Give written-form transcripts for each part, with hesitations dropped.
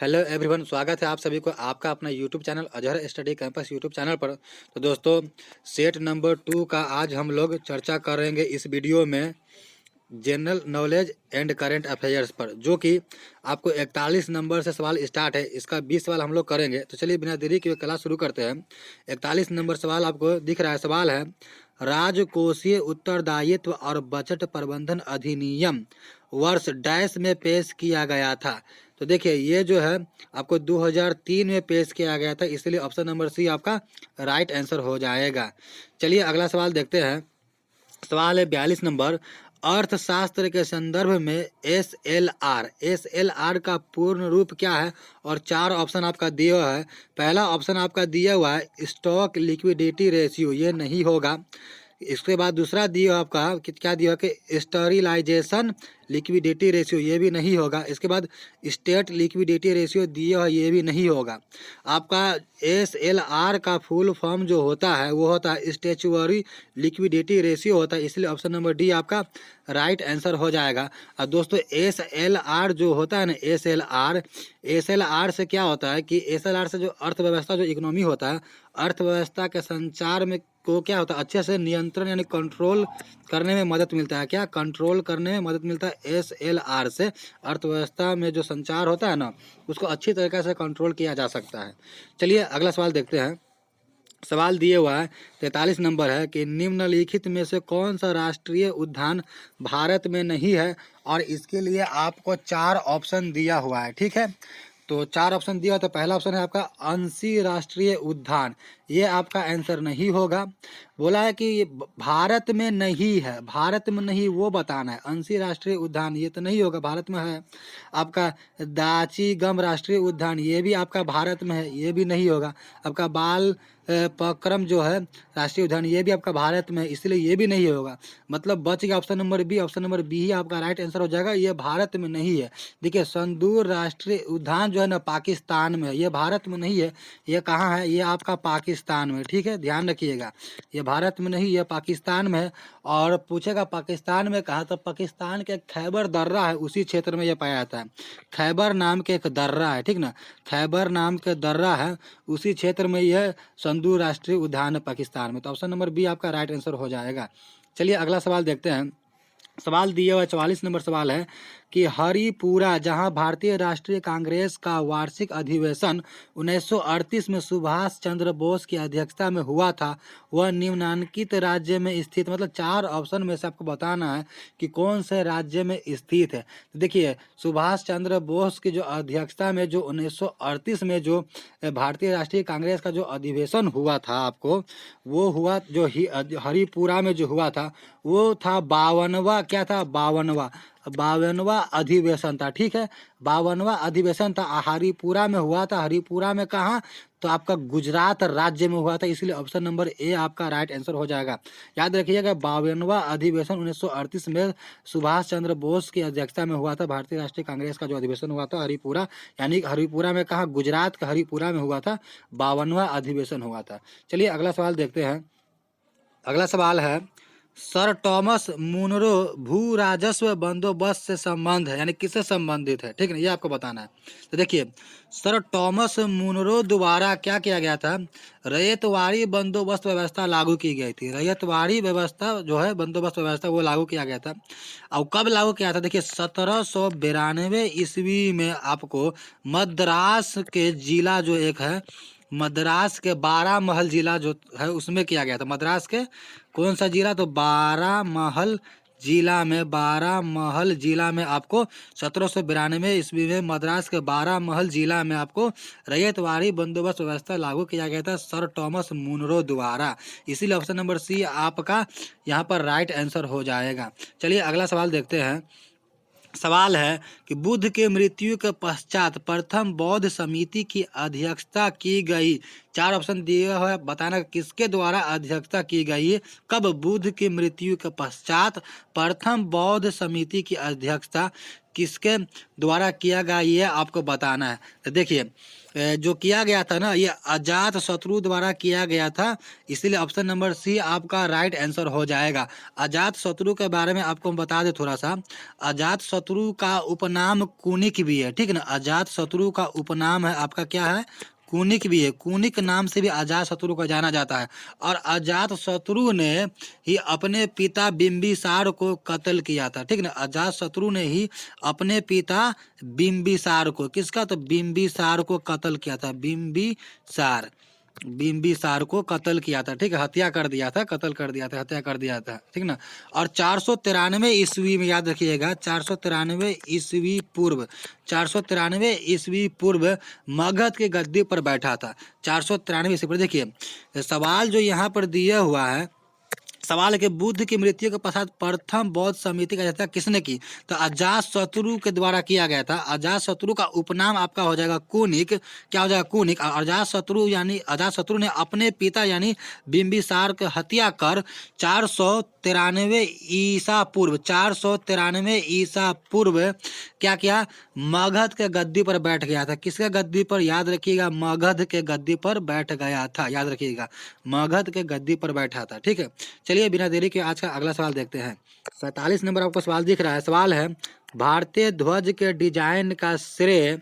Hello everyone, स्वागत है आप सभी को आपका अपना YouTube channel Azhar study campus YouTube channel पर। तो दोस्तों, सेट नंबर 2 का आज हम लोग चर्चा करेंगे इस वीडियो में general knowledge and current affairs पर, जो कि आपको 41 नंबर से सवाल स्टार्ट है। इसका 20 सवाल हम लोग करेंगे। तो चलिए बिना देरी के क्लास शुरू करते हैं। 41 नंबर सवाल आपको दिख रहा है। सवाल है, राजकोषीय उत्तरदायित्व और बजट प्रबंधन अधिनियम वर्ष डैश में पेश किया गया था। तो देखिए, ये जो है आपको 2003 में पेश किया गया था, इसलिए ऑप्शन नंबर सी आपका राइट आंसर हो जाएगा। चलिए अगला सवाल देखते हैं। सवाल है 42 नंबर, अर्थशास्त्र के संदर्भ में एस एल आर का पूर्ण रूप क्या है? और 4 ऑप्शन आपका दिया हुआ है। पहला ऑप्शन आपका दिया हुआ है स्टॉक लिक्विडिटी रेशियो, ये नहीं होगा। इसके बाद दूसरा दिया आपका क्या दिया कि स्टरिलाइजेशन लिक्विडिटी रेशियो, ये भी नहीं होगा। इसके बाद स्टेट लिक्विडिटी रेशियो दिया है, ये भी नहीं होगा। आपका एस.एल.आर का फुल फॉर्म जो होता है वो होता है स्टैच्यूटरी लिक्विडिटी रेशियो होता है, इसलिए ऑप्शन नंबर डी आपका राइट आंसर हो जाएगा। और दोस्तों, एस.एल.आर जो होता है ना, एस.एल.आर से क्या होता है कि एस.एल.आर से जो अर्थव्यवस्था जो इकोनॉमी होता है, अर्थव्यवस्था के संचार में को क्या होता है अच्छे से नियंत्रण यानी कंट्रोल करने में मदद मिलता है। क्या कंट्रोल करने में मदद मिलता है एस.एल.आर से। अर्थव्यवस्था में जो संचार होता है ना, उसको अच्छी तरीके से कंट्रोल किया जा सकता है। चलिए अगला सवाल देखते हैं। सवाल दिए हुआ है 43 नंबर है कि निम्नलिखित में से कौन सा राष्ट्रीय उद्यान भारत में नहीं है? और इसके लिए आपको 4 ऑप्शन दिया हुआ है। ठीक है, तो 4 ऑप्शन दिया। तो पहला ऑप्शन है आपका अंशी राष्ट्रीय उद्यान, ये आपका आंसर नहीं होगा। बोला है कि भारत में नहीं है, भारत में नहीं वो बताना है। अंशी राष्ट्रीय उद्यान ये तो नहीं होगा, भारत में है। आपका दाची-गम राष्ट्रीय उद्यान, ये भी आपका भारत में है, ये भी नहीं होगा। आपका बाल पक्रम जो है राष्ट्रीय उद्यान, ये भी आपका भारत में है, इसलिए ये भी नहीं होगा। मतलब बच गया option number B. Option number B ही आपका राइट आंसर हो जाएगा, ये भारत में नहीं है। देखिए, संदूर राष्ट्रीय उद्यान जो है ना पाकिस्तान में है, ये भारत में नहीं है। ये कहाँ है? ये आपका पाकिस्तान में। ठीक है, ध्यान रखिएगा, ये भारत में नहीं, ये पाकिस्तान में है। और पूछेगा पाकिस्तान में कहाँ, तो पाकिस्तान के खैबर दर्रा है, उसी क्षेत्र में ये पाया जाता है। खैबर नाम के एक दर्रा है, ठीक ना, खैबर नाम के दर्रा है, उसी क्षेत्र में यह संदूर राष्ट्रीय उद्यान है पाकिस्तान में। तो ऑप्शन नंबर बी आपका राइट आंसर हो जाएगा। चलिए अगला सवाल देखते हैं। सवाल दिया हुआ 44 नंबर सवाल है कि हरिपुरा, जहां भारतीय राष्ट्रीय कांग्रेस का वार्षिक अधिवेशन 1938 में सुभाष चंद्र बोस की अध्यक्षता में हुआ था, वह निम्नलिखित राज्य में स्थित, मतलब 4 ऑप्शन में से आपको बताना है कि कौन से राज्य में स्थित है। तो देखिए, सुभाष चंद्र बोस की जो अध्यक्षता में जो 1938 में जो भारतीय राष्ट्रीय कांग्रेस का जो अधिवेशन हुआ था आपको, वो हुआ जो हरिपुरा में जो हुआ था, वो था 52वां, क्या था, 52वां अधिवेशन था। ठीक है, 52वां अधिवेशन था, हरिपुरा में हुआ था। हरिपुरा में कहाँ, तो आपका गुजरात राज्य में हुआ था, इसलिए ऑप्शन नंबर ए आपका राइट आंसर हो जाएगा। याद रखिएगा, 52वां अधिवेशन 1938 में सुभाष चंद्र बोस की अध्यक्षता में हुआ था। भारतीय राष्ट्रीय कांग्रेस का जो अधिवेशन हुआ था हरिपुरा, यानी हरिपुरा में कहाँ, गुजरात का हरिपुरा में हुआ था, 52वां अधिवेशन हुआ था। चलिए अगला सवाल देखते हैं। अगला सवाल है, सर टॉमस मुनरो भू राजस्व बंदोबस्त से संबंध है, यानी किससे संबंधित है? ठीक है, ये आपको बताना है। तो देखिए, सर टॉमस मुनरो द्वारा क्या किया गया था, रैयतवाड़ी बंदोबस्त व्यवस्था लागू की गई थी। रैयतवाड़ी व्यवस्था जो है, बंदोबस्त व्यवस्था, वो लागू किया गया था। और कब लागू किया था? देखिए, 1792 ईस्वी में आपको मद्रास के जिला जो एक है, मद्रास के 12 महल जिला जो है उसमें किया गया था। मद्रास के कौन सा जिला, तो 12 महल जिला में, 12 महल जिला में आपको 1792 ईस्वी में मद्रास के 12 महल जिला में आपको रैयतवाड़ी बंदोबस्त व्यवस्था लागू किया गया था सर टॉमस मुनरो द्वारा, इसीलिए ऑप्शन नंबर सी आपका यहाँ पर राइट आंसर हो जाएगा। चलिए अगला सवाल देखते हैं। सवाल है कि बुद्ध के मृत्यु के पश्चात प्रथम बौद्ध समिति की अध्यक्षता की गई चार ऑप्शन दिए हुए, बताना किसके द्वारा अध्यक्षता की गई, कब, बुद्ध की मृत्यु के पश्चात। प्रथम बौद्ध समिति की अध्यक्षता किसके द्वारा किया गया, ये आपको बताना है। तो देखिए जो किया गया था ना, ये अजात शत्रु द्वारा किया गया था, इसीलिए ऑप्शन नंबर सी आपका राइट आंसर हो जाएगा। अजात शत्रु के बारे में आपको हम बता दें थोड़ा सा। अजात शत्रु का उपनाम कुनिक भी है, ठीक है ना। अजात शत्रु का उपनाम है आपका क्या है, कुनिक भी है। कुनिक नाम से भी अजात शत्रु को जाना जाता है। और अजात शत्रु ने ही अपने पिता बिंबिसार को कत्ल किया था, ठीक ना। अजात शत्रु ने ही अपने पिता बिंबिसार को, किसका, तो बिंबिसार को कत्ल किया था। बिंबिसार को कत्ल किया था, ठीक है। हत्या कर दिया था, कत्ल कर दिया था, हत्या कर दिया था, ठीक ना। और 493 ईस्वी में, याद रखिएगा 493 ईस्वी पूर्व, 493 ईस्वी पूर्व मगध के गद्दी पर बैठा था। 493 ईस्वी पर। देखिए सवाल जो यहाँ पर दिया हुआ है, सवाल है कि बुद्ध की मृत्यु के पश्चात प्रथम बौद्ध समिति का अध्यक्षता किसने की, तो अजात शत्रु के द्वारा किया गया था। अजात शत्रु का उपनाम आपका हो जाएगा कुनिक, क्या हो जाएगा, कुनिक। अजात शत्रु यानी अजात शत्रु ने अपने पिता यानी बिंबिसार की हत्या कर 493 ईसा पूर्व, 493 ईसा पूर्व क्या किया, मगध के गद्दी पर बैठ गया था। किसके गद्दी पर, याद रखिएगा मगध के गद्दी पर बैठ गया था, याद रखिएगा मगध के गद्दी पर बैठा था, ठीक है। चलिए बिना देरी के आज का अगला सवाल देखते हैं। 47 नंबर आपको सवाल दिख रहा है। सवाल है, भारतीय ध्वज के डिजाइन का श्रेय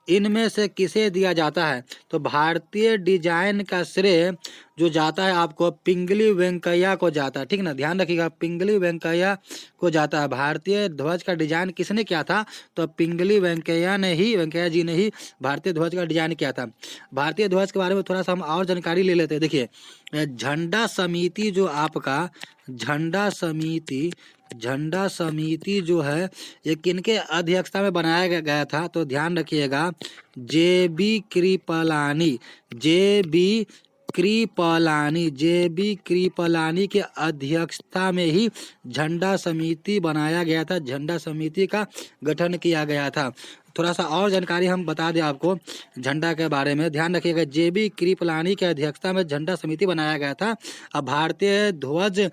इनमें से किसे दिया जाता है, तो भारतीय डिजाइन का श्रेय जो जाता है आपको पिंगली वेंकैया को जाता है, ठीक ना। ध्यान रखिएगा पिंगली वेंकैया को जाता है। भारतीय ध्वज का डिजाइन किसने किया था, तो पिंगली वेंकैया जी ने ही भारतीय ध्वज का डिजाइन किया था। भारतीय ध्वज के बारे में थोड़ा सा हम और जानकारी ले लेते हैं। देखिए झंडा समिति जो आपका, झंडा समिति जो है ये किनके अध्यक्षता में बनाया गया था, तो ध्यान रखिएगा जे.बी. कृपलानी के अध्यक्षता में ही झंडा समिति बनाया गया था, झंडा समिति का गठन किया गया था। थोड़ा सा और जानकारी हम बता दें आपको झंडा के बारे में, ध्यान रखिएगा जे.बी. कृपलानी के अध्यक्षता में झंडा समिति बनाया गया था। अब भारतीय ध्वज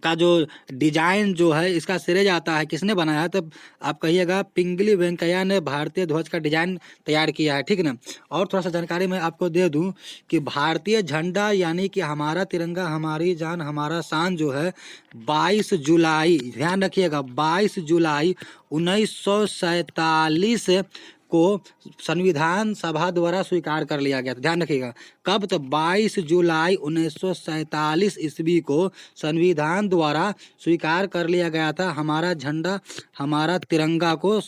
का जो डिजाइन जो है इसका श्रेय जाता है किसने बनाया है, तो आप कहिएगा पिंगली वेंकैया ने भारतीय ध्वज का डिजाइन तैयार किया है, ठीक ना। और थोड़ा सा जानकारी मैं आपको दे दूं कि भारतीय झंडा यानी कि हमारा तिरंगा हमारी जान हमारा शान जो है 22 जुलाई, ध्यान रखिएगा 22 जुलाई 1947 को संविधान सभा द्वारा स्वीकार कर लिया गया था। ध्यान रखिएगा कब, तो 22 जुलाई 1947 ईस्वी को संविधान द्वारा स्वीकार कर लिया गया था। हमारा झंडा हमारा तिरंगा को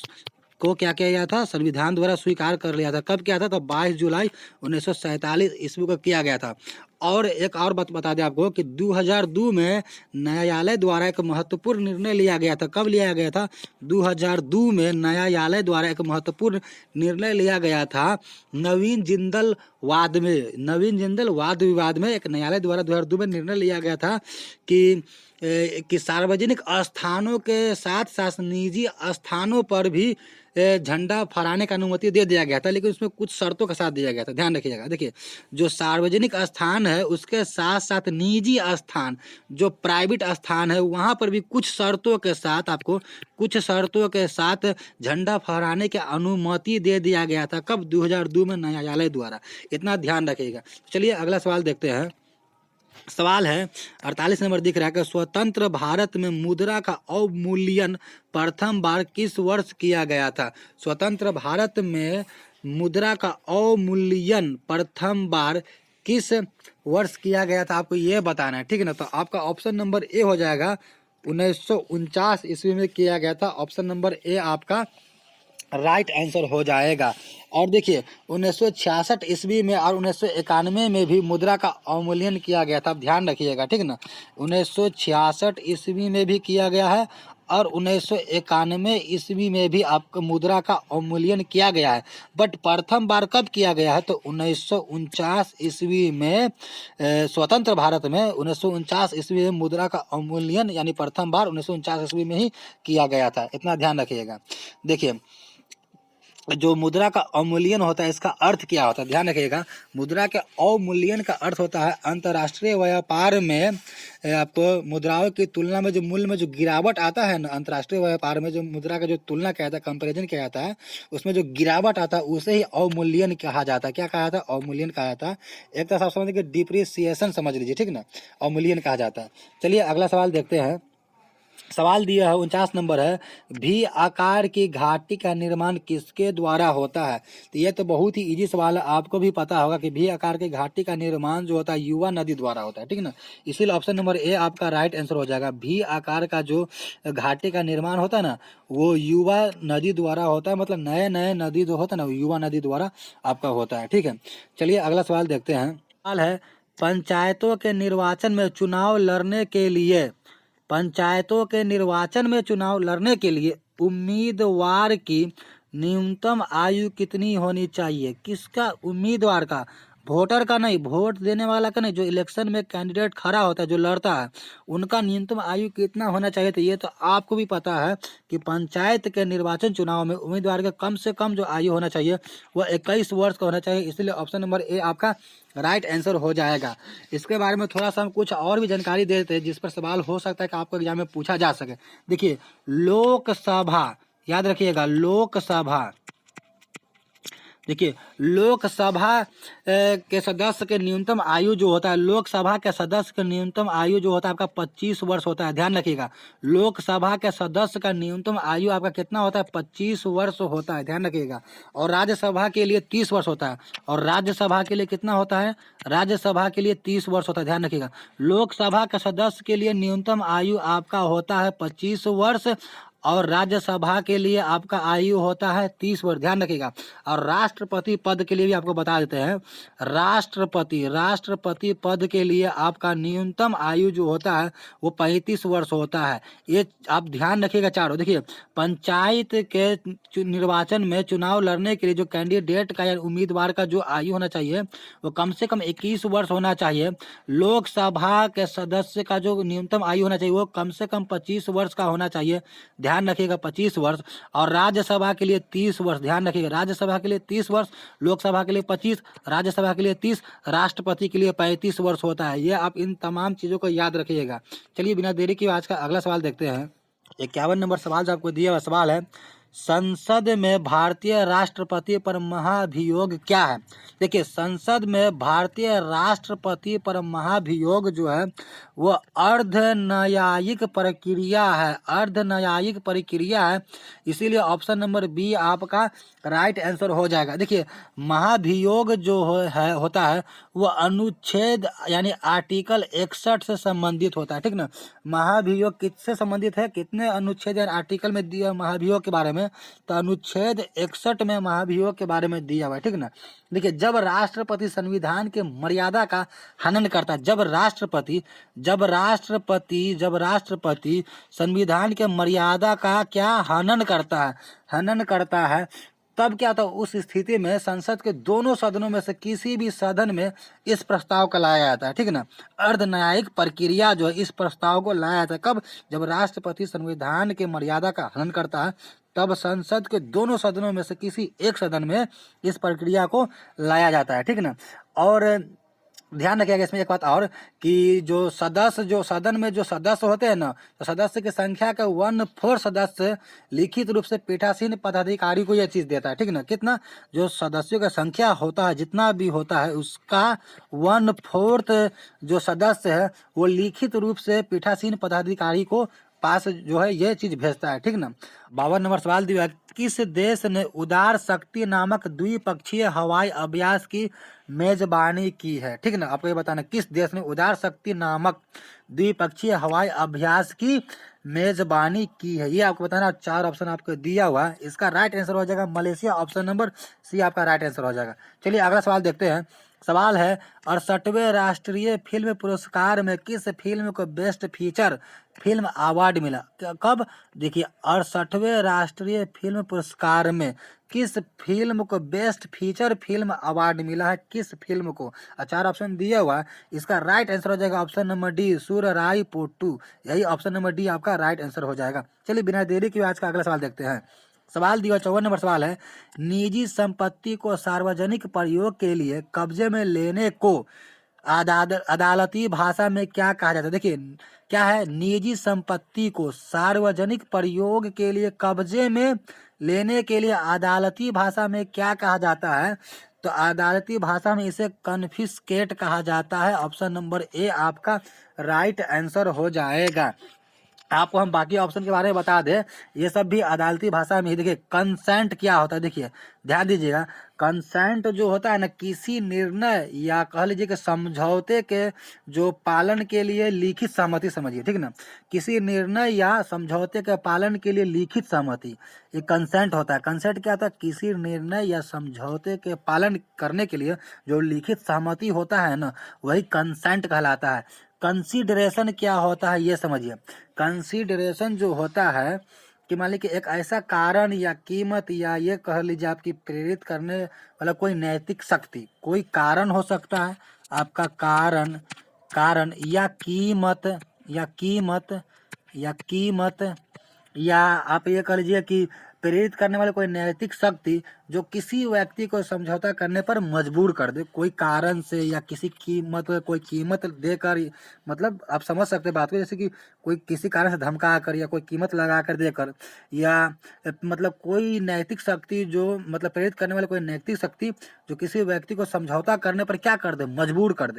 क्या किया गया था, संविधान द्वारा स्वीकार कर लिया था। कब किया था, तो 22 जुलाई 1947 ईस्वी को किया गया था। और एक और बात बता दें आपको कि 2002 में न्यायालय द्वारा एक महत्वपूर्ण निर्णय लिया गया था। कब लिया गया था, 2002 में न्यायालय द्वारा एक महत्वपूर्ण निर्णय लिया गया था नवीन जिंदल वाद विवाद में। एक न्यायालय द्वारा 2002 में निर्णय लिया गया था कि सार्वजनिक स्थानों के साथ साथ निजी स्थानों पर भी झंडा फहराने का अनुमति दे दिया गया था, लेकिन उसमें कुछ शर्तों के साथ दिया गया था। ध्यान रखिएगा देखिए जो सार्वजनिक स्थान है उसके साथ साथ निजी स्थान जो प्राइवेट स्थान है वहाँ पर भी कुछ शर्तों के साथ आपको झंडा फहराने की अनुमति दे दिया गया था। कब, 2002 में न्यायालय द्वारा। इतना ध्यान रखिएगा। चलिए अगला सवाल देखते हैं। सवाल है 48 नंबर दिख रहा है कि स्वतंत्र भारत में मुद्रा का अवमूल्यन प्रथम बार किस वर्ष किया गया था। स्वतंत्र भारत में मुद्रा का अवमूल्यन प्रथम बार किस वर्ष किया गया था, आपको ये बताना है, ठीक है ना। तो आपका ऑप्शन नंबर ए हो जाएगा 1949 ईस्वी में किया गया था। ऑप्शन नंबर ए आपका राइट आंसर हो जाएगा। और देखिए 1966 ईस्वी में और 1991 में भी मुद्रा का अवमूल्यन किया गया था। आप ध्यान रखिएगा, ठीक ना। 1966 ईस्वी में भी किया गया है और 1991 ईस्वी में भी आपका मुद्रा का अवमूल्यन किया गया है। बट प्रथम बार कब किया गया है, तो 1949 ईस्वी में स्वतंत्र भारत में 1949 ईस्वी में मुद्रा का अवमूल्यन यानी प्रथम बार 1949 ईस्वी में ही किया गया था। इतना ध्यान रखिएगा। देखिए जो मुद्रा का अवमूल्यन होता है इसका अर्थ क्या होता है, ध्यान रखिएगा। मुद्रा के अवमूल्यन का अर्थ होता है अंतर्राष्ट्रीय व्यापार में आपको मुद्राओं की तुलना में जो मूल्य में जो गिरावट आता है ना, अंतर्राष्ट्रीय व्यापार में जो मुद्रा का जो तुलना किया जाता है, कंपेरिजन किया जाता है, उसमें जो गिरावट आता है उसे ही अवमूल्यन कहा जाता है। क्या कहा जाता है? अवमूल्यन कहा जाता है। एक तरह से आप समझ लीजिए डिप्रिसिएशन समझ लीजिए, ठीक ना, अवमूल्यन कहा जाता है। चलिए अगला सवाल देखते हैं। सवाल दिया है 49 नंबर है, भी आकार की घाटी का निर्माण किसके द्वारा होता है? तो ये तो बहुत ही इजी सवाल है, आपको भी पता होगा कि भी आकार की घाटी का निर्माण जो होता है युवा नदी द्वारा होता है, ठीक ना। इसीलिए ऑप्शन नंबर ए आपका राइट आंसर हो जाएगा। भी आकार का जो घाटी का निर्माण होता है ना, वो युवा नदी द्वारा होता है, मतलब नए नए नदी जो होता है ना, वो युवा नदी द्वारा आपका होता है, ठीक है। चलिए अगला सवाल देखते हैं। सवाल है, पंचायतों के निर्वाचन में चुनाव लड़ने के लिए पंचायतों के निर्वाचन में चुनाव लड़ने के लिए उम्मीदवार की न्यूनतम आयु कितनी होनी चाहिए? किसका? उम्मीदवार का, वोटर का नहीं, वोट देने वाला का नहीं, जो इलेक्शन में कैंडिडेट खड़ा होता है, जो लड़ता है, उनका न्यूनतम आयु कितना होना चाहिए? तो ये तो आपको भी पता है कि पंचायत के निर्वाचन चुनाव में उम्मीदवार का कम से कम जो आयु होना चाहिए वह 21 वर्ष का होना चाहिए। इसलिए ऑप्शन नंबर ए आपका राइट आंसर हो जाएगा। इसके बारे में थोड़ा सा हम कुछ और भी जानकारी दे देते हैं जिस पर सवाल हो सकता है कि आपको एग्जाम में पूछा जा सके। देखिए, लोकसभा, याद रखिएगा, लोकसभा, देखिए लोकसभा के सदस्य के न्यूनतम आयु जो होता है, लोकसभा के सदस्य का न्यूनतम आयु जो होता है आपका 25 वर्ष होता है। ध्यान रखिएगा, लोकसभा के सदस्य का न्यूनतम आयु आपका कितना होता है? 25 वर्ष होता है, ध्यान रखिएगा। और राज्यसभा के लिए 30 वर्ष होता है। और राज्यसभा के लिए कितना होता है? राज्यसभा के लिए 30 वर्ष होता है, ध्यान रखिएगा। लोकसभा के सदस्य के लिए न्यूनतम आयु आपका होता है 25 वर्ष, और राज्यसभा के लिए आपका आयु होता है 30 वर्ष, ध्यान रखिएगा। और राष्ट्रपति पद के लिए भी आपको बता देते हैं, राष्ट्रपति पद के लिए आपका न्यूनतम आयु जो होता है वो 35 वर्ष होता है। ये आप ध्यान रखिएगा चारों। देखिए, पंचायत के निर्वाचन में चुनाव लड़ने के लिए जो कैंडिडेट का या उम्मीदवार का जो आयु होना चाहिए वो कम से कम 21 वर्ष होना चाहिए। लोकसभा के सदस्य का जो न्यूनतम आयु होना चाहिए वो कम से कम 25 वर्ष का होना चाहिए, ध्यान रखिएगा, 25 वर्ष। और राज्यसभा के लिए 30 वर्ष, ध्यान रखिएगा, राज्यसभा के लिए 30 वर्ष, लोकसभा के लिए 25, राज्यसभा के लिए 30, राष्ट्रपति के लिए 35 वर्ष होता है। ये आप इन तमाम चीज़ों को याद रखिएगा। चलिए बिना देरी के आज का अगला सवाल देखते हैं। 51 नंबर सवाल जो आपको दिया हुआ सवाल है, संसद में भारतीय राष्ट्रपति पर महाभियोग क्या है? देखिए, संसद में भारतीय राष्ट्रपति पर महाभियोग जो है वो अर्धन्यायिक प्रक्रिया है, अर्धन्यायिक प्रक्रिया है। इसीलिए ऑप्शन नंबर बी आपका राइट आंसर हो जाएगा। देखिए, महाभियोग जो होता है वो अनुच्छेद यानी आर्टिकल 61 से संबंधित होता है, ठीक ना। महाभियोग किससे संबंधित है? कितने अनुच्छेद यानी आर्टिकल में दिया महाभियोग के बारे में? तो अनुच्छेद 61 में महाभियोग के बारे में दिया हुआ है, ठीक ना। देखिए, जब राष्ट्रपति संविधान के मर्यादा का हनन करता है, जब राष्ट्रपति संविधान के मर्यादा का क्या हनन करता है, तब क्या होता है? उस स्थिति में संसद के दोनों सदनों में से किसी भी सदन में इस प्रस्ताव को लाया जाता है, ठीक ना। अर्धन्यायिक प्रक्रिया जो है इस प्रस्ताव को लाया जाता है कब? जब राष्ट्रपति संविधान के मर्यादा का हनन करता है, तब संसद के दोनों सदनों में से किसी एक सदन में इस प्रक्रिया को लाया जाता है, ठीक ना। और ध्यान रखिएगा इसमें एक बात और, कि जो सदन में जो सदस्य होते हैं ना, तो सदस्य की संख्या का 1/4 सदस्य लिखित रूप से पीठासीन पदाधिकारी को यह चीज देता है, ठीक ना। कितना? जो सदस्यों का संख्या होता है, जितना भी होता है, उसका 1/4 जो सदस्य है वो लिखित रूप से पीठासीन पदाधिकारी को पास जो है ये चीज भेजता है, ठीक ना। 52 नंबर सवाल दिया है, किस देश ने उदार शक्ति नामक द्विपक्षीय हवाई अभ्यास की मेजबानी की है? ठीक ना, आपको ये बताना किस देश ने उदार शक्ति नामक द्विपक्षीय हवाई अभ्यास की मेजबानी की है, ये आपको बताना। 4 ऑप्शन आपको दिया हुआ है, इसका राइट आंसर हो जाएगा मलेशिया, ऑप्शन नंबर सी आपका राइट आंसर हो जाएगा। चलिए अगला सवाल देखते हैं। सवाल है, 68वें राष्ट्रीय फिल्म पुरस्कार में किस फिल्म को बेस्ट फीचर फिल्म अवार्ड मिला? कब? देखिए, 68वें राष्ट्रीय फिल्म पुरस्कार में किस फिल्म को बेस्ट फीचर फिल्म अवार्ड मिला है? किस फिल्म को? 4 ऑप्शन दिया हुआ है, इसका राइट आंसर हो जाएगा ऑप्शन नंबर डी, सूरराई पोट्टू। यही ऑप्शन नंबर डी आपका राइट आंसर हो जाएगा। चलिए बिना देरी के आज का अगला सवाल देखते हैं। सवाल दिया 54 नंबर सवाल है, निजी संपत्ति को सार्वजनिक प्रयोग के लिए कब्जे में लेने को अदालती भाषा में क्या कहा जाता है। देखिए क्या है, निजी संपत्ति को सार्वजनिक प्रयोग के लिए कब्जे में लेने के लिए अदालती भाषा में क्या कहा जाता है, तो अदालती भाषा में इसे कन्फिस्केट कहा जाता है। ऑप्शन नंबर ए आपका राइट आंसर हो जाएगा। आपको हम बाकी ऑप्शन के बारे में बता दें, ये सब भी अदालती भाषा में ही। देखिए कंसेंट क्या होता है, देखिए ध्यान दीजिएगा, कंसेंट जो होता है ना, किसी निर्णय या कह लीजिए कि समझौते के जो पालन के लिए लिखित सहमति, समझिए ठीक ना, किसी निर्णय या समझौते के पालन के लिए लिखित सहमति, ये कंसेंट होता है। कंसेंट क्या होता है, किसी निर्णय या समझौते के पालन करने के लिए जो लिखित सहमति होता है ना, वही कंसेंट कहलाता है। कंसीडरेशन क्या होता है ये समझिए। कंसीडरेशन जो होता है कि मान लीजिए कि एक ऐसा कारण या कीमत या ये कह लीजिए आपकी प्रेरित करने वाला कोई नैतिक शक्ति, कोई कारण हो सकता है आपका, कारण या कीमत या आप ये कह लीजिए कि प्रेरित करने वाले कोई नैतिक शक्ति जो किसी व्यक्ति को समझौता करने पर मजबूर कर दे, कोई कारण से या किसी कीमत, कोई कीमत देकर, मतलब आप समझ सकते बात को, जैसे कि कोई किसी कारण से धमका कर या कोई कीमत लगा कर देकर, या मतलब कोई नैतिक शक्ति जो मतलब प्रेरित करने वाले कोई नैतिक शक्ति जो किसी व्यक्ति को समझौता करने पर क्या कर दे, मजबूर कर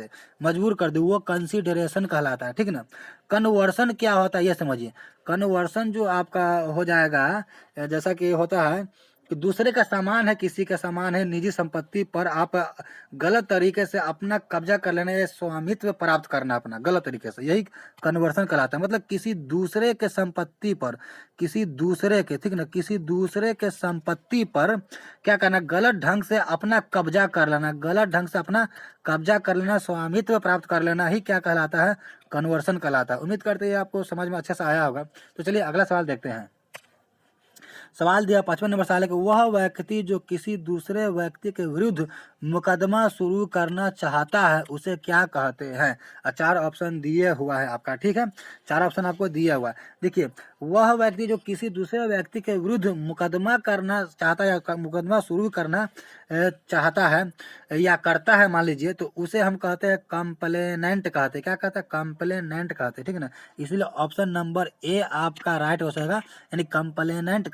दे, वो कंसीडरेशन कहलाता है, ठीक ना। कन्वर्सन क्या होता है ये समझिए। कन्वर्सन जो आपका हो जाएगा, जैसा कि होता है कि दूसरे का सामान है, किसी का सामान है, निजी संपत्ति पर आप गलत तरीके से अपना कब्जा कर लेना या स्वामित्व प्राप्त करना अपना गलत तरीके से, यही कन्वर्सन कहलाता है। मतलब किसी दूसरे के संपत्ति पर, किसी दूसरे के, ठीक ना, किसी दूसरे के संपत्ति पर क्या करना, गलत ढंग से अपना कब्जा कर लेना, गलत ढंग से अपना कब्जा कर लेना, स्वामित्व प्राप्त कर लेना ही क्या कहलाता है, कन्वर्सन कहलाता है। उम्मीद करते हैं आपको समझ में अच्छे से आया होगा। तो चलिए अगला सवाल देखते हैं। सवाल दिया 55 नंबर सवाल है कि वह व्यक्ति जो किसी दूसरे व्यक्ति के विरुद्ध मुकदमा शुरू करना चाहता है उसे क्या कहते हैं। 4 ऑप्शन दिए हुआ है आपका, ठीक है, 4 ऑप्शन आपको दिया हुआ है। देखिए वह व्यक्ति जो किसी दूसरे व्यक्ति के विरुद्ध मुकदमा करना चाहता है या मुकदमा शुरू करना चाहता है या करता है मान लीजिए, तो उसे हम कहते हैं कंप्लेनेंट कहते हैं। क्या कहते हैं, कंप्लेनेंट कहते हैं, ठीक है ना। इसलिए ऑप्शन नंबर ए आपका राइट हो जाएगा, यानी कंप्लेंट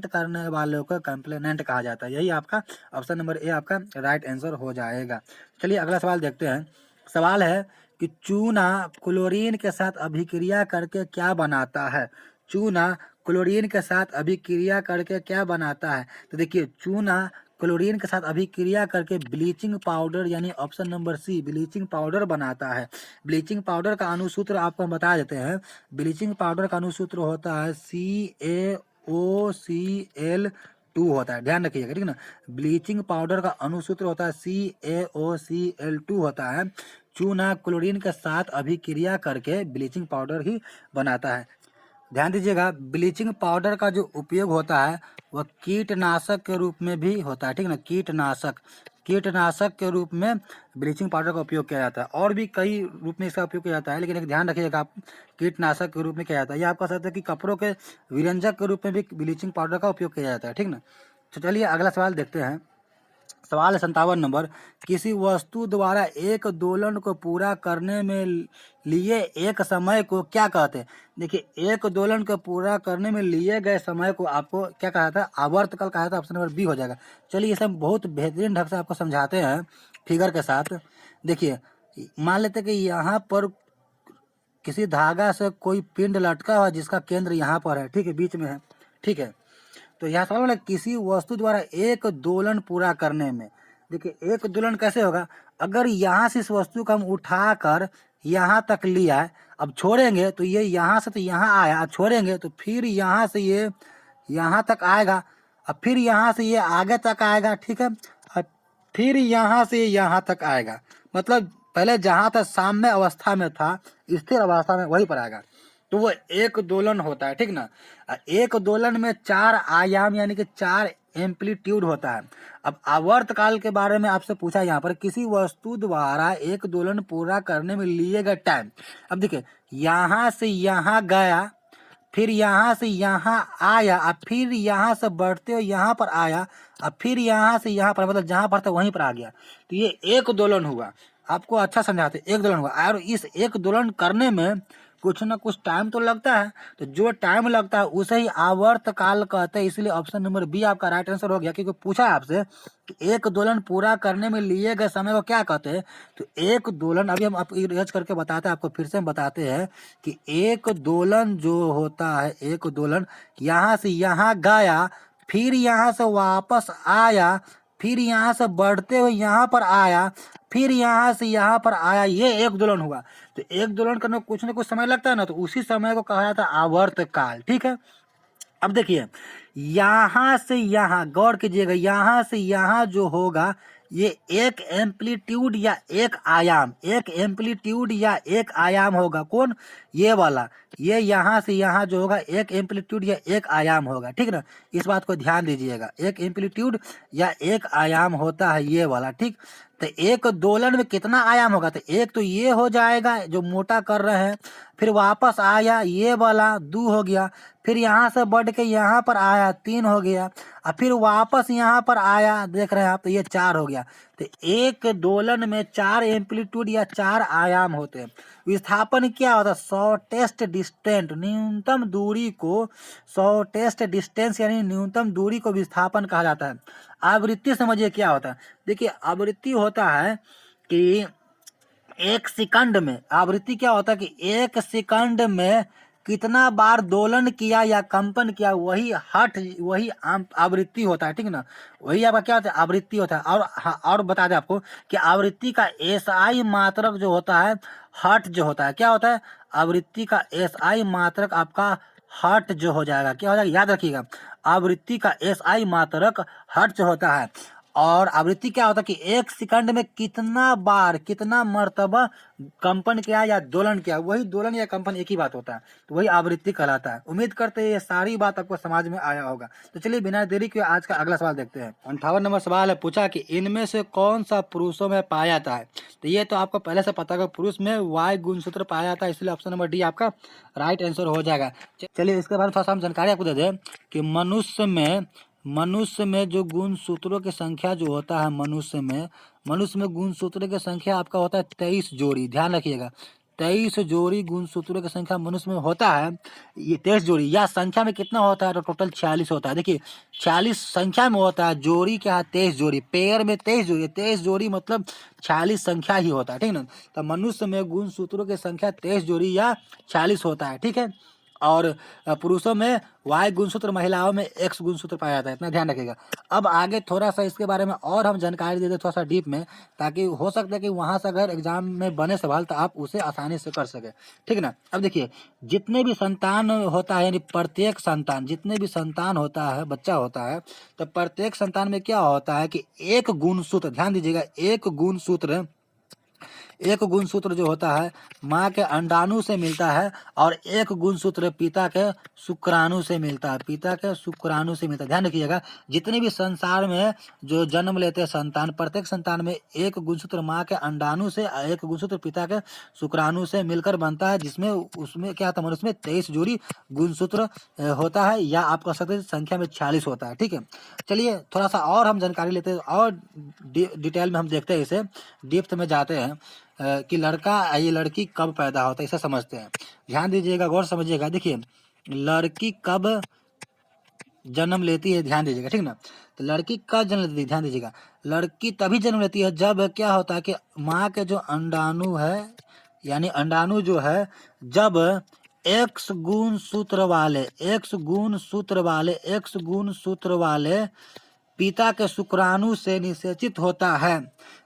करने वालों को कंप्लेनेंट कहा जाता है। यही आपका ऑप्शन नंबर ए आपका राइट आंसर हो जाएगा। चलिए अगला सवाल देखते हैं। सवाल है कि चूना क्लोरीन के साथ अभिक्रिया करके क्या बनाता है। चूना क्लोरीन के साथ अभिक्रिया करके क्या बनाता है, तो देखिए चूना क्लोरीन के साथ अभिक्रिया करके ब्लीचिंग पाउडर, यानी option number C bleaching powder बनाता है। ब्लीचिंग पाउडर का अनुसूत्र आपको हम बता देते हैं। ब्लीचिंग पाउडर का अनुसूत्र होता है CaOCl2 होता है, ध्यान रखिएगा, ठीक है ना। ब्लीचिंग पाउडर का अनुसूत्र होता है CaOCl2 होता है। चूना क्लोरीन के साथ अभिक्रिया करके ब्लीचिंग पाउडर ही बनाता है। ध्यान दीजिएगा, ब्लीचिंग पाउडर का जो उपयोग होता है वह कीटनाशक के रूप में भी होता है, ठीक है ना। कीटनाशक के रूप में ब्लीचिंग पाउडर का उपयोग किया जाता है, और भी कई रूप में इसका उपयोग किया जाता है, लेकिन एक ध्यान रखिएगा आप, कीटनाशक के रूप में किया जाता है। ये आपका सकता है कि कपड़ों के विरंजक के रूप में भी ब्लीचिंग पाउडर का उपयोग किया जाता है, ठीक ना। तो चलिए अगला सवाल देखते हैं। सवाल 57 नंबर, किसी वस्तु द्वारा एक दोलन को पूरा करने में लिए एक समय को क्या कहते हैं। देखिए एक दोलन को पूरा करने में लिए गए समय को आपको क्या कहा था, आवर्तकाल कहा था। ऑप्शन नंबर बी हो जाएगा। चलिए इसे हम बहुत बेहतरीन ढंग से आपको समझाते हैं फिगर के साथ। देखिए मान लेते हैं कि यहाँ पर किसी धागा से कोई पिंड लटका हुआ जिसका केंद्र यहाँ पर है, ठीक है, बीच में है, ठीक है। तो यहाँ सवाल है किसी वस्तु द्वारा एक दोलन पूरा करने में। देखिए एक दोलन कैसे होगा, अगर यहाँ से इस वस्तु को हम उठाकर यहाँ तक लिया है, अब छोड़ेंगे तो ये यहाँ से तो यहाँ आया, छोड़ेंगे तो फिर यहाँ से ये यहाँ तक आएगा, अब फिर यहाँ से ये आगे तक आएगा, ठीक है, अब फिर यहाँ से यहाँ तक आएगा। मतलब पहले जहाँ तक साम्य अवस्था में था, स्थिर अवस्था में वहीं पर आएगा, तो वो एक दोलन होता है, ठीक ना। एक दोलन में 4 आयाम यानी कि 4 एम्पलीट्यूड होता है। अब आवर्त काल के बारे में आपसे पूछा यहाँ पर, किसी वस्तु द्वारा एक दोलन पूरा करने में लिए गए टाइम। अब देखिए यहाँ से यहाँ गया, फिर यहाँ से यहाँ आया, अब फिर यहाँ से बढ़ते हुए यहाँ पर आया, अब फिर यहाँ से यहाँ पर, मतलब जहाँ पर था वहीं पर आ गया। तो ये एक दोलन हुआ। आपको अच्छा समझाते, एक दोलन हुआ। और इस एक दोलन करने में कुछ ना कुछ टाइम तो लगता है, तो जो टाइम लगता है उसे ही आवर्त काल कहते हैं। इसलिए ऑप्शन नंबर बी आपका राइट आंसर हो गया, क्योंकि पूछा है आपसे कि एक दोलन पूरा करने में लिए गए समय को क्या कहते हैं। तो एक दोलन, अभी हम आपको इरेज करके बताते हैं, आपको फिर से हम बताते हैं कि एक दोलन जो होता है, एक दोलन यहाँ से यहाँ गया, फिर यहाँ से वापस आया, फिर यहाँ से बढ़ते हुए यहाँ पर आया, फिर यहाँ से यहाँ पर आया, ये एक दोलन हुआ। तो एक दोलन करने में कुछ ना कुछ समय लगता है ना, तो उसी समय को कहा जाता है आवर्त काल। ठीक है, अब देखिए यहाँ से यहाँ, गौर कीजिएगा, यहाँ से यहाँ जो होगा ये एक एम्पलीट्यूड या एक आयाम, एक एम्पलीट्यूड या एक आयाम होगा। कौन? ये वाला, ये यहाँ से यहाँ जो होगा एक एम्पलीट्यूड या एक आयाम होगा। ठीक ना, इस बात को ध्यान दीजिएगा, एक एम्पलीट्यूड या एक आयाम होता है ये वाला। ठीक, तो एक दोलन में कितना आयाम होगा? तो एक तो ये हो जाएगा जो मोटा कर रहे हैं, फिर वापस आया ये वाला 2 हो गया, फिर यहाँ से बढ़ के यहाँ पर आया 3 हो गया, और फिर वापस यहाँ पर आया, देख रहे हैं आप, तो ये 4 हो गया। तो एक दोलन में 4 एम्पलीट्यूड या 4 आयाम होते हैं। विस्थापन क्या होता है? शॉर्टेस्ट डिस्टेंस, न्यूनतम दूरी को, शॉर्टेस्ट डिस्टेंस यानी न्यूनतम दूरी को विस्थापन कहा जाता है। आवृत्ति समझिए क्या होता है। देखिए आवृत्ति होता है कि एक सेकंड में, आवृत्ति क्या होता है कि एक सेकंड में कितना बार दोलन किया या कंपन किया, वही हठ, वही आवृत्ति होता है। ठीक ना, वही आपका क्या होता है? आवृत्ति होता है। और हाँ, और बता दें आपको कि आवृत्ति का एसआई मात्रक जो होता है, हठ जो होता है, क्या होता है? आवृत्ति का एसआई मात्रक आपका हर्ट जो हो जाएगा, क्या हो जाएगा? याद रखिएगा, आवृत्ति का एसआई मात्रक हर्ट्ज होता है। और आवृत्ति क्या होता है कि एक सेकंड में कितना बार, कितना मर्तबा कंपन किया या दोलन किया, वही दोलन या कंपन एक ही बात होता है, तो वही आवृत्ति कहलाता है। उम्मीद करते हैं ये सारी बात आपको समझ में आया होगा। तो चलिए बिना देरी के आज का अगला सवाल देखते हैं। 58 नंबर सवाल है, पूछा कि इनमें से कौन सा पुरुषों में पाया जाता है? तो ये तो आपको पहले से पता है, पुरुष में वाई गुणसूत्र पाया जाता है, इसलिए ऑप्शन नंबर डी आपका राइट आंसर हो जाएगा। चलिए इसके बारे में थोड़ा सा हम जानकारी आपको दे दें कि मनुष्य में जो गुण सूत्रों की संख्या जो होता है, मनुष्य में गुण सूत्रों की संख्या आपका होता है 23 जोड़ी। ध्यान रखिएगा, 23 जोड़ी गुण सूत्रों की संख्या मनुष्य में होता है। ये 23 जोड़ी, या संख्या में कितना होता है? तो टोटल 46 होता है। देखिए 46 संख्या में होता है, जोड़ी क्या है? 23 जोड़ी, पेयर में 23 जोड़ी, 23 जोड़ी मतलब 46 संख्या ही होता है। ठीक ना, तो मनुष्य में गुण सूत्रों की संख्या 23 जोड़ी या 46 होता है। ठीक है, और पुरुषों में वाई गुणसूत्र, महिलाओं में एक्स गुणसूत्र पाया जाता है, इतना ध्यान रखिएगा। अब आगे थोड़ा सा इसके बारे में और हम जानकारी दे दें थोड़ा सा डीप में, ताकि हो सकता है कि वहाँ से अगर एग्जाम में बने सवाल तो आप उसे आसानी से कर सके। ठीक ना, अब देखिए जितने भी संतान होता है, यानी प्रत्येक संतान, जितने भी संतान होता है, बच्चा होता है, तो प्रत्येक संतान में क्या होता है कि एक गुणसूत्र, ध्यान दीजिएगा, एक गुणसूत्र जो होता है माँ के अंडाणु से मिलता है, और एक गुणसूत्र पिता के शुक्राणु से मिलता है, पिता के शुक्राणु से मिलता है। ध्यान रखिएगा, जितने भी संसार में जो जन्म लेते हैं संतान, प्रत्येक संतान में एक गुणसूत्र माँ के अंडाणु से, एक गुणसूत्र पिता के शुक्राणु से मिलकर बनता है, जिसमें उसमें क्या होता है? उसमें 23 जोड़ी गुणसूत्र होता है, या आप कह सकते हैं संख्या में 46 होता है। ठीक है, चलिए थोड़ा सा और हम जानकारी लेते हैं, और डिटेल में हम देखते हैं, इसे डेप्थ में जाते हैं कि लड़का या लड़की कब पैदा होता है, इसे समझते हैं। ध्यान दीजिएगा, गौर समझिएगा। देखिए लड़की कब जन्म लेती है, ध्यान दीजिएगा। ठीक ना, तो लड़की कब जन्म लेती है? ध्यान दीजिएगा, लड़की तभी जन्म लेती है जब क्या होता है कि माँ के जो अंडाणु है, यानी अंडाणु जो है, जब एक्स गुण सूत्र वाले पिता के शुक्राणु से निषेचित होता है।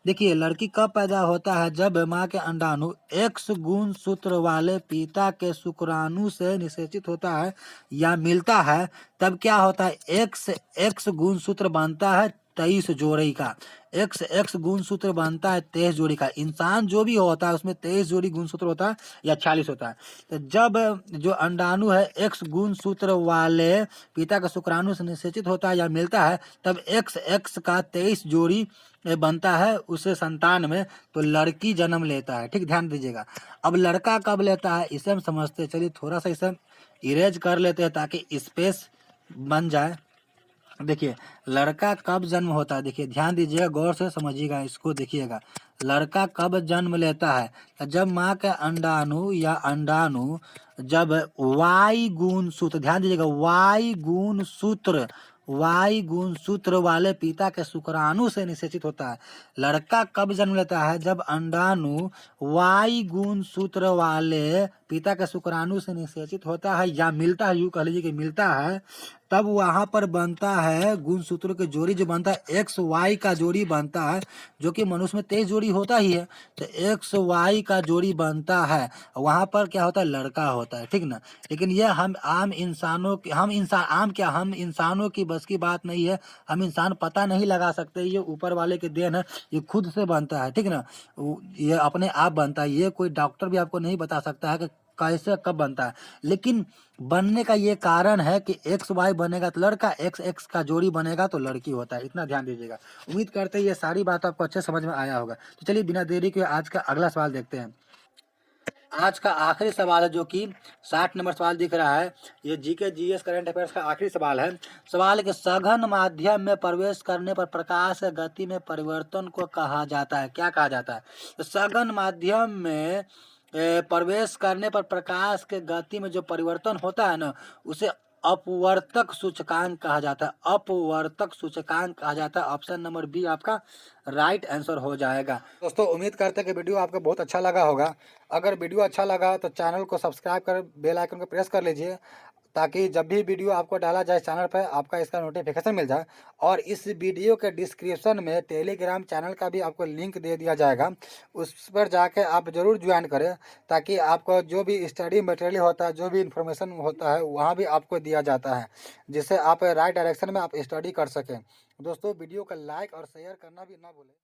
देखिए लड़की कब पैदा होता है? जब माँ के अंडाणु एक्स गुण सूत्र वाले पिता के शुक्राणु से निषेचित होता है या मिलता है, तब क्या होता है? एक्स गुण सूत्र बनता है 23 जोड़ी का, एक्स गुणसूत्र बनता है 23 जोड़ी का। इंसान जो भी होता है उसमें 23 जोड़ी गुणसूत्र होता है या 46 होता है। तो जब जो अंडाणु है एक्स गुणसूत्र वाले पिता का शुक्राणु से निषेचित होता है या मिलता है, तब एक्स का 23 जोड़ी बनता है उस संतान में, तो लड़की जन्म लेता है। ठीक, ध्यान दीजिएगा। अब लड़का कब लेता है इसे हम समझते हैं। चलिए थोड़ा सा इसे इरेज कर लेते हैं ताकि स्पेस बन जाए। देखिए लड़का कब जन्म होता है, देखिए ध्यान दीजिएगा, गौर से समझिएगा, इसको देखिएगा। लड़का कब जन्म लेता है, जब माँ का अंडाणु या अंडाणु जब वाई गुण सूत्र, ध्यान दीजिएगा, वाई गुण सूत्र वाले पिता के शुक्राणु से निषेचित होता है। लड़का कब जन्म लेता है, जब अंडाणु वाई गुण सूत्र वाले पिता के शुक्राणु से निषेचित होता है या मिलता है, यूँ कह लीजिए कि मिलता है, तब वहाँ पर बनता है गुणसूत्रों की जोड़ी जो बनता है एक्स वाई का जोड़ी बनता है, जो कि मनुष्य में 23 जोड़ी होता ही है, तो एक्स वाई का जोड़ी बनता है, वहाँ पर क्या होता है, लड़का होता है, ठीक ना। लेकिन ये हम आम इंसानों की, हम इंसानों की बस की बात नहीं है, हम इंसान पता नहीं लगा सकते, ये ऊपर वाले के देन है, ये खुद से बनता है, ठीक ना। ये अपने आप बनता है, ये कोई डॉक्टर भी आपको नहीं बता सकता है कि कैसे कब बनता है। लेकिन बनने का ये कारण है कि एक्स वाई बनेगा तो लड़का, एक्स एक्स का जोड़ी बनेगा तो लड़की होता है, इतना ध्यान दीजिएगा। उम्मीद करते हैं ये सारी बात आपको अच्छे समझ में आया होगा। तो चलिए बिना देरी के आज का अगला सवाल देखते हैं। आज का आखिरी सवाल है, जो कि 60 नंबर सवाल दिख रहा है, ये जीके जीएस करंट अफेयर्स का आखिरी सवाल है। सवाल है कि सघन माध्यम में प्रवेश करने पर प्रकाश की गति में परिवर्तन को कहा जाता है, क्या कहा जाता है। तो सघन माध्यम में प्रवेश करने पर प्रकाश के गति में जो परिवर्तन होता है ना, उसे अपवर्तक सूचकांक कहा जाता है, अपवर्तक सूचकांक कहा जाता है। ऑप्शन नंबर बी आपका राइट आंसर हो जाएगा। दोस्तों उम्मीद करते हैं कि वीडियो आपको बहुत अच्छा लगा होगा। अगर वीडियो अच्छा लगा तो चैनल को सब्सक्राइब कर बेल आइकन को प्रेस कर लीजिए, ताकि जब भी वीडियो आपको डाला जाए चैनल पर आपका इसका नोटिफिकेशन मिल जाए। और इस वीडियो के डिस्क्रिप्शन में टेलीग्राम चैनल का भी आपको लिंक दे दिया जाएगा, उस पर जाके आप ज़रूर ज्वाइन करें, ताकि आपको जो भी स्टडी मटेरियल होता है, जो भी इंफॉर्मेशन होता है, वहाँ भी आपको दिया जाता है, जिससे आप राइट डायरेक्शन में आप स्टडी कर सकें। दोस्तों वीडियो को लाइक और शेयर करना भी ना भूलें।